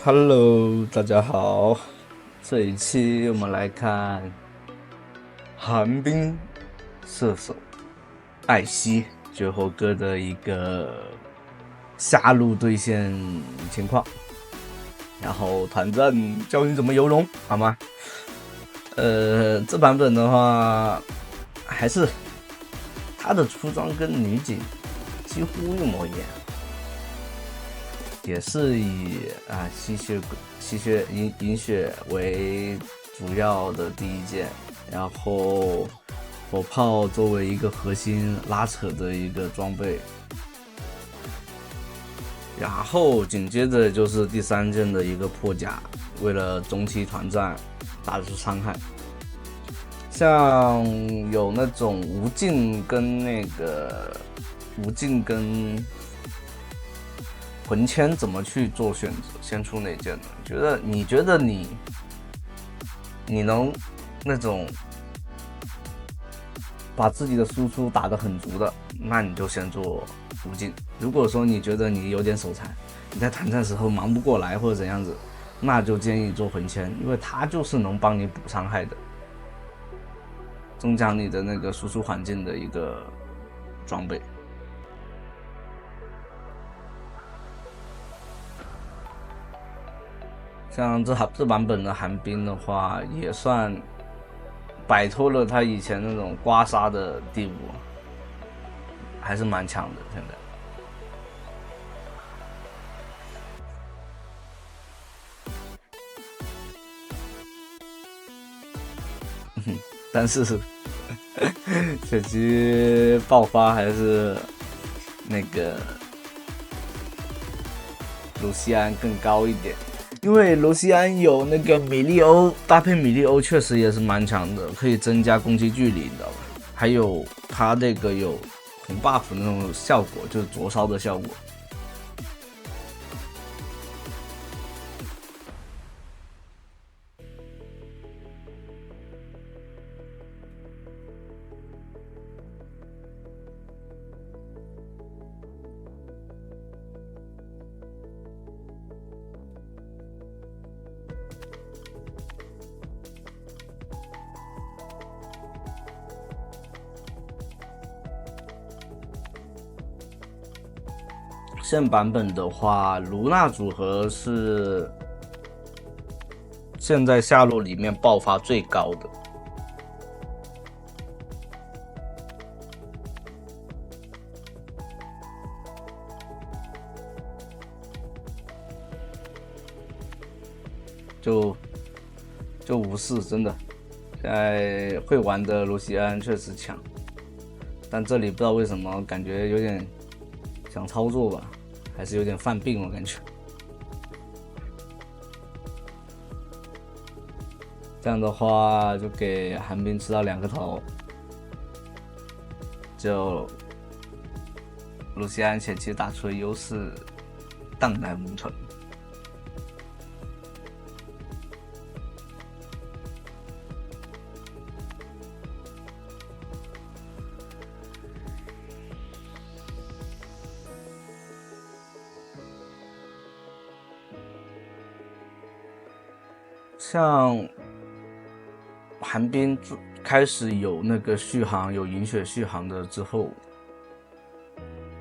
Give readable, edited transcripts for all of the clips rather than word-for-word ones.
Hello，大家好。这一期我们来看寒冰射手艾希绝活哥的一个下路对线情况，然后团战教你怎么游龙，好吗？这版本的话，还是他的出装跟女警几乎一模一样，也是以吸血银血为主要的第一件，然后火炮作为一个核心拉扯的一个装备，然后紧接着就是第三件的一个破甲，为了中期团战打出伤害。像有那种无尽跟魂签怎么去做选择？先出哪件呢？你觉得你能那种把自己的输出打得很足的，那你就先做无尽。如果说你觉得你有点手残，你在团战时候忙不过来或者怎样子，那就建议做魂签，因为它就是能帮你补伤害的，增强你的那个输出环境的一个装备。像这版本的寒冰的话，也算摆脱了他以前那种刮痧的地步，还是蛮强的。现在，但是血姬爆发还是那个卢锡安更高一点，因为卢锡安有那个米利欧，搭配米利欧确实也是蛮强的，可以增加攻击距离，你知道吧？还有他那个有红 buff 那种效果，就是灼烧的效果。现版本的话，卢娜组合是现在下路里面爆发最高的。就无视，真的，现在会玩的卢锡安确实强，但这里不知道为什么感觉有点想操作吧，还是有点犯病，我感觉。这样的话就给寒冰吃到2个头，就卢锡安前期打出的优势荡然无存。像寒冰开始有那个续航，有银血续航的之后，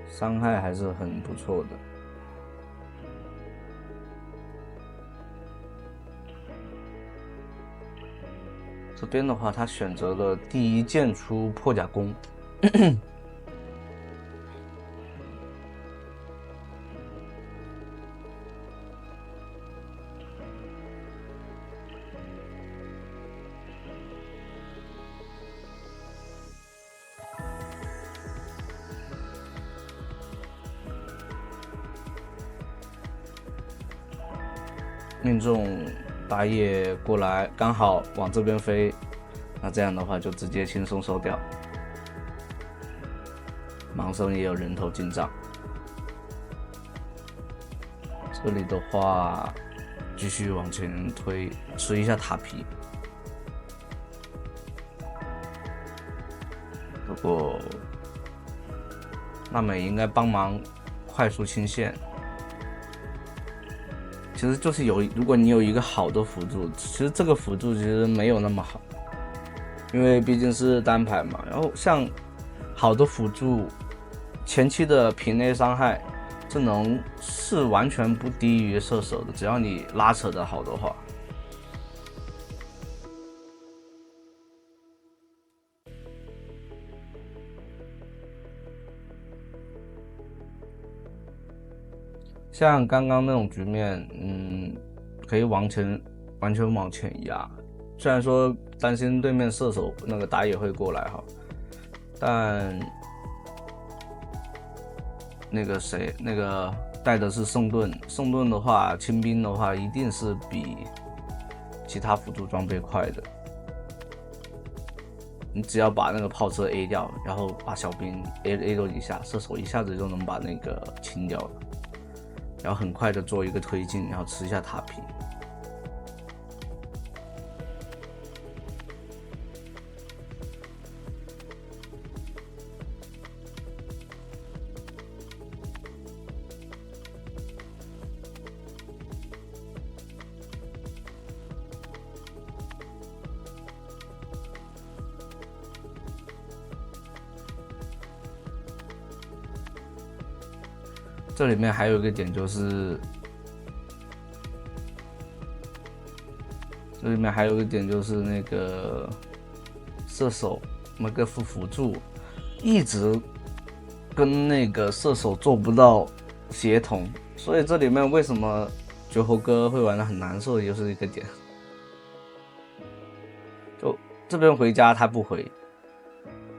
伤害还是很不错的。这边的话，他选择了第一件出破甲弓。命中打野过来，刚好往这边飞，那这样的话就直接轻松收掉。盲僧也有人头进账，这里的话继续往前推，吃一下塔皮。不过娜美应该帮忙快速清线。其实就是如果你有一个好的辅助，其实这个辅助其实没有那么好，因为毕竟是单排嘛。然后像好的辅助，前期的平内伤害这能是完全不低于射手的，只要你拉扯的好的话。像刚刚那种局面，可以完全往前压。虽然说担心对面射手那个打野会过来哈，但那个谁，那个带的是圣盾，圣盾的话，清兵的话一定是比其他辅助装备快的。你只要把那个炮车 A 掉，然后把小兵 A 到一下，射手一下子就能把那个清掉了。然后很快的做一个推进，然后吃一下塔皮。这里面还有一个点就是，那个射手那个辅助一直跟那个射手做不到协同，所以这里面为什么绝猴哥会玩得很难受，就是一个点。就这边回家他不回，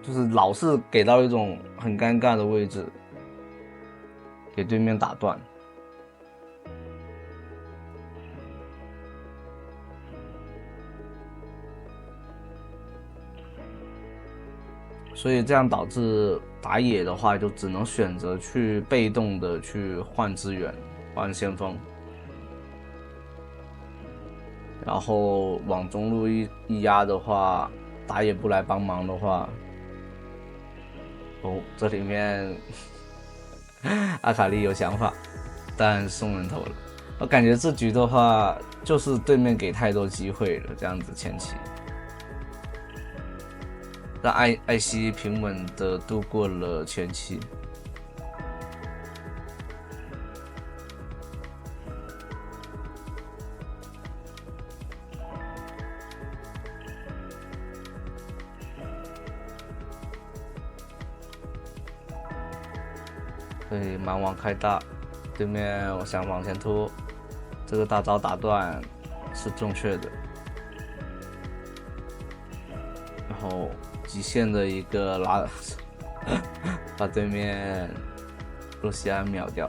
就是老是给到一种很尴尬的位置，给对面打断。所以这样导致打野的话，就只能选择去被动的去换资源、换先锋，然后往中路一压的话，打野不来帮忙的话，这里面阿卡丽有想法，但送人头了。我感觉这局的话，就是对面给太多机会了，这样子前期。让艾希平稳的度过了前期。所以蛮王开大，对面我想往前突，这个大招打断是正确的，然后极限的一个拉，把对面露西安秒掉。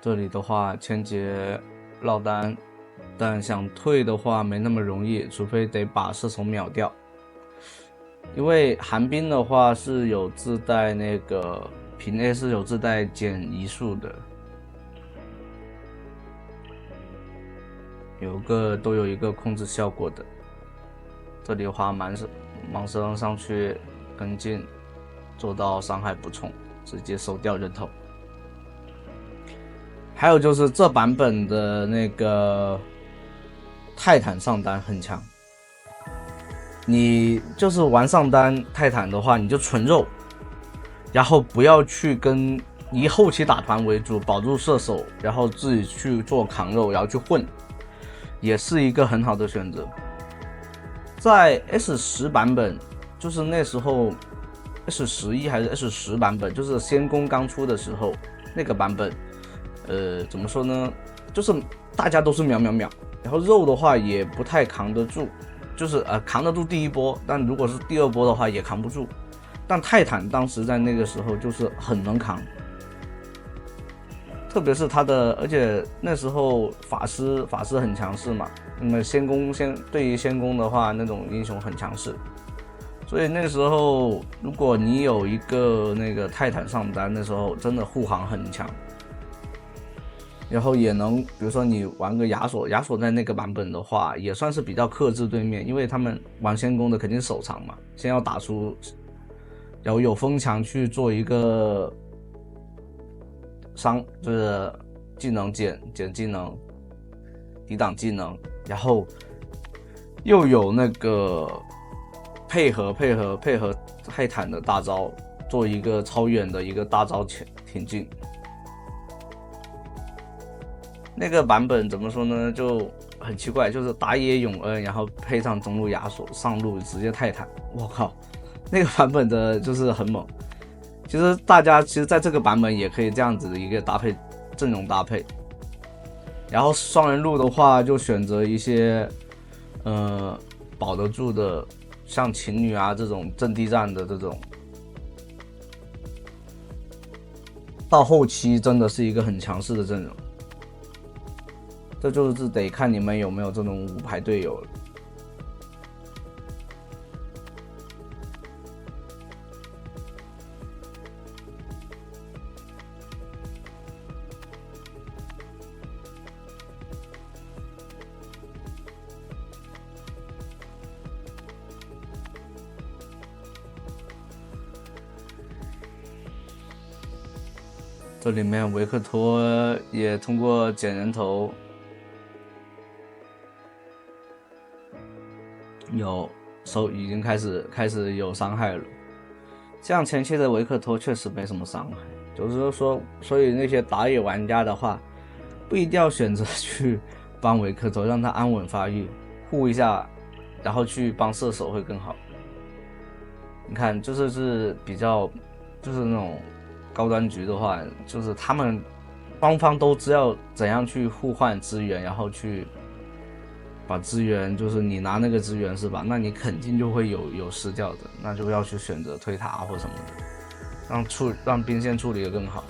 这里的话，千劫落单但想退的话没那么容易，除非得把射手秒掉。因为寒冰的话是有自带那个平 A 是有自带减移速的，都有一个控制效果的。这里的话蟒蛇上去跟进，做到伤害不冲，直接收掉人头。还有就是这版本的那个泰坦上单很强，你就是玩上单泰坦的话，你就纯肉，然后不要去以后期打团为主，保住射手，然后自己去做扛肉，然后去混，也是一个很好的选择。在 S10 版本，就是那时候 S11还是 S10 版本，就是仙宫刚出的时候，那个版本，怎么说呢？就是大家都是秒，然后肉的话也不太扛得住，就是扛得住第一波，但如果是第二波的话也扛不住。但泰坦当时在那个时候就是很能扛，特别是他的，而且那时候法师很强势嘛，那么对于仙宫的话，那种英雄很强势，所以那时候如果你有一个那个泰坦上单，那时候真的护航很强，然后也能，比如说你玩个亚索在那个版本的话，也算是比较克制对面，因为他们玩仙宫的肯定手长嘛，先要打出，然后有风墙去做一个就是技能减技能，抵挡技能，然后又有那个配合泰坦的大招，做一个超远的一个大招挺进。那个版本怎么说呢，就很奇怪，就是打野永恩，然后配上中路亚索，上路直接泰坦，我靠，那个版本的就是很猛。其实大家在这个版本也可以这样子的一个阵容搭配，然后双人路的话就选择一些保得住的，像琴女啊这种阵地战的这种，到后期真的是一个很强势的阵容。这就是得看你们有没有这种五排队友了。这里面维克托也通过捡人头已经开始有伤害了。像前期的维克托确实没什么伤害，就是说，所以那些打野玩家的话，不一定要选择去帮维克托，让他安稳发育，护一下，然后去帮射手会更好。你看，是比较，就是那种高端局的话，就是他们双方都知道怎样去互换资源，然后去把资源，就是你拿那个资源是吧？那你肯定就会有失掉的，那就要去选择推塔或什么的，让兵线处理得更好。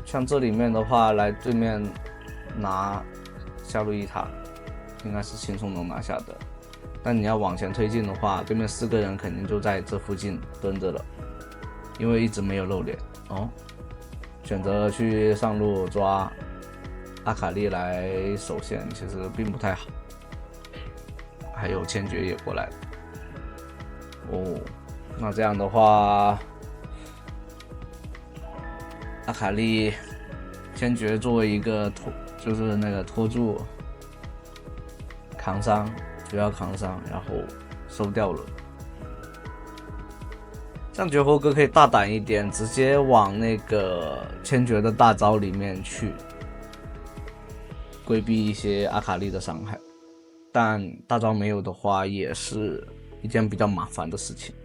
像这里面的话，来对面拿下路一塔，应该是轻松能拿下的。但你要往前推进的话，对面4个人肯定就在这附近蹲着了，因为一直没有露脸哦。选择去上路抓阿卡丽来守线，其实并不太好。还有千珏也过来了哦，那这样的话，阿卡丽、千珏作为一个就是那个拖住扛伤。主要扛伤，然后收掉了。像绝活哥可以大胆一点，直接往那个千珏的大招里面去，规避一些阿卡丽的伤害。但大招没有的话，也是一件比较麻烦的事情。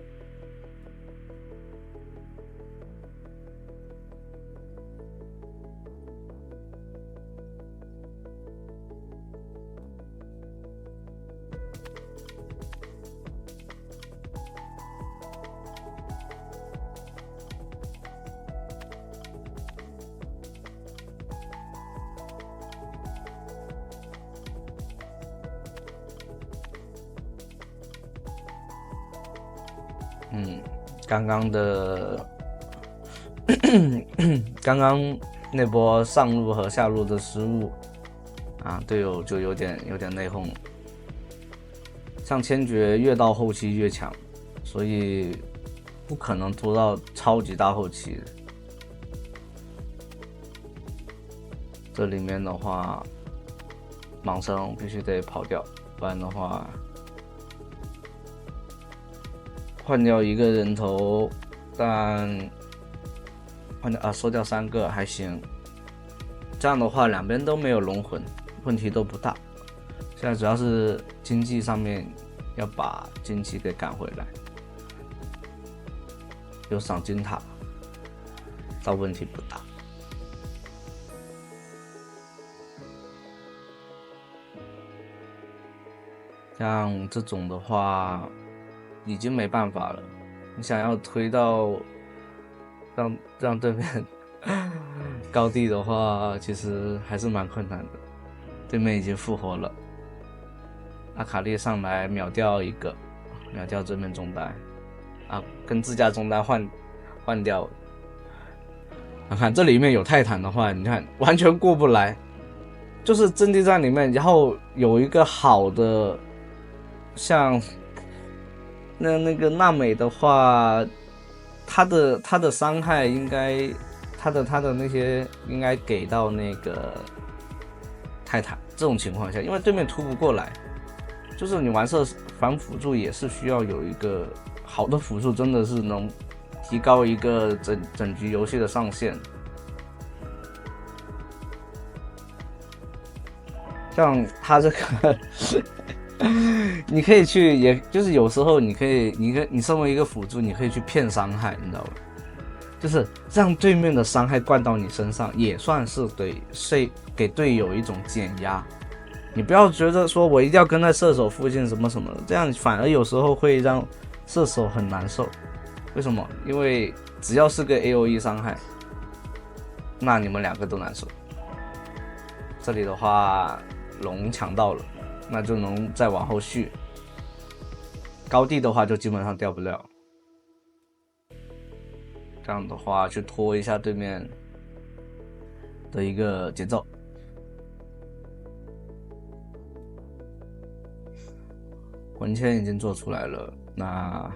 刚刚的刚刚那波上路和下路的失误啊，队友就有点内讧。像千珏越到后期越强，所以不可能拖到超级大后期。这里面的话，盲僧必须得跑掉，不然的话，换掉一个人头，但换掉收掉3个还行。这样的话，两边都没有龙魂，问题都不大。现在主要是经济上面要把经济给赶回来，有赏金塔，倒问题不大。像这种的话，已经没办法了。你想要推到让对面高地的话，其实还是蛮困难的。对面已经复活了，阿卡丽上来秒掉一个，秒掉对面中单啊，跟自家中单换掉。看这里面有泰坦的话，你看完全过不来。就是阵地战里面，然后有一个好的，像那个娜美的话，他的伤害应该，他的那些应该给到那个泰坦。这种情况下，因为对面突不过来，就是你完射反辅助也是需要有一个好的辅助，真的是能提高一个整局游戏的上限。像他这个你可以去，也就是有时候你身为一个辅助，你可以去骗伤害，你知道吧？就是让对面的伤害灌到你身上，也算是给队友一种减压。你不要觉得说我一定要跟在射手附近什么什么的，这样反而有时候会让射手很难受。为什么？因为只要是个 AOE 伤害，那你们2个都难受。这里的话，龙抢到了，那就能再往后续。高地的话就基本上掉不了。这样的话去拖一下对面的一个节奏。魂签已经做出来了，那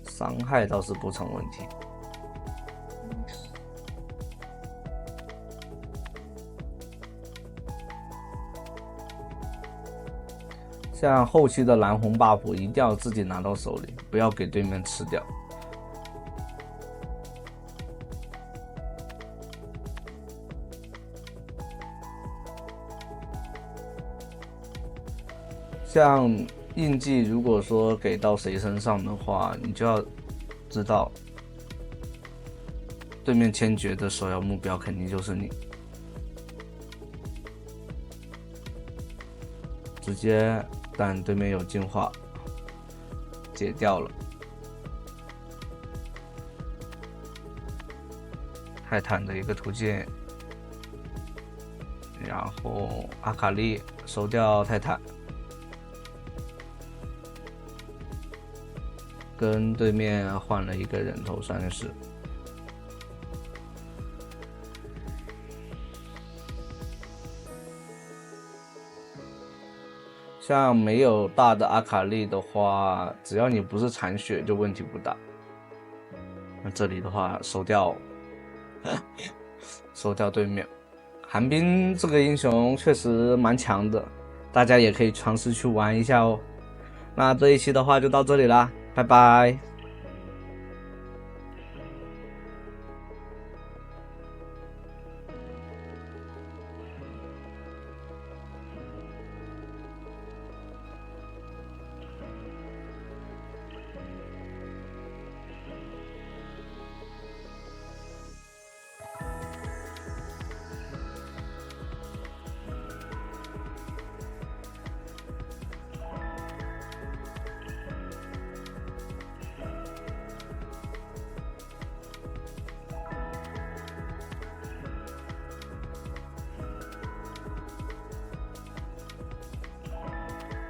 伤害倒是不成问题。像后期的蓝红 buff 一定要自己拿到手里，不要给对面吃掉。像印记如果说给到谁身上的话，你就要知道对面千珏的首要目标肯定就是你，直接但对面有进化解掉了。泰坦的一个图鉴，然后阿卡丽收掉泰坦，跟对面换了一个人头算是。像没有大的阿卡丽的话，只要你不是残血就问题不大。那这里的话收掉对面。寒冰这个英雄确实蛮强的，大家也可以尝试去玩一下哦。那这一期的话就到这里啦，拜拜。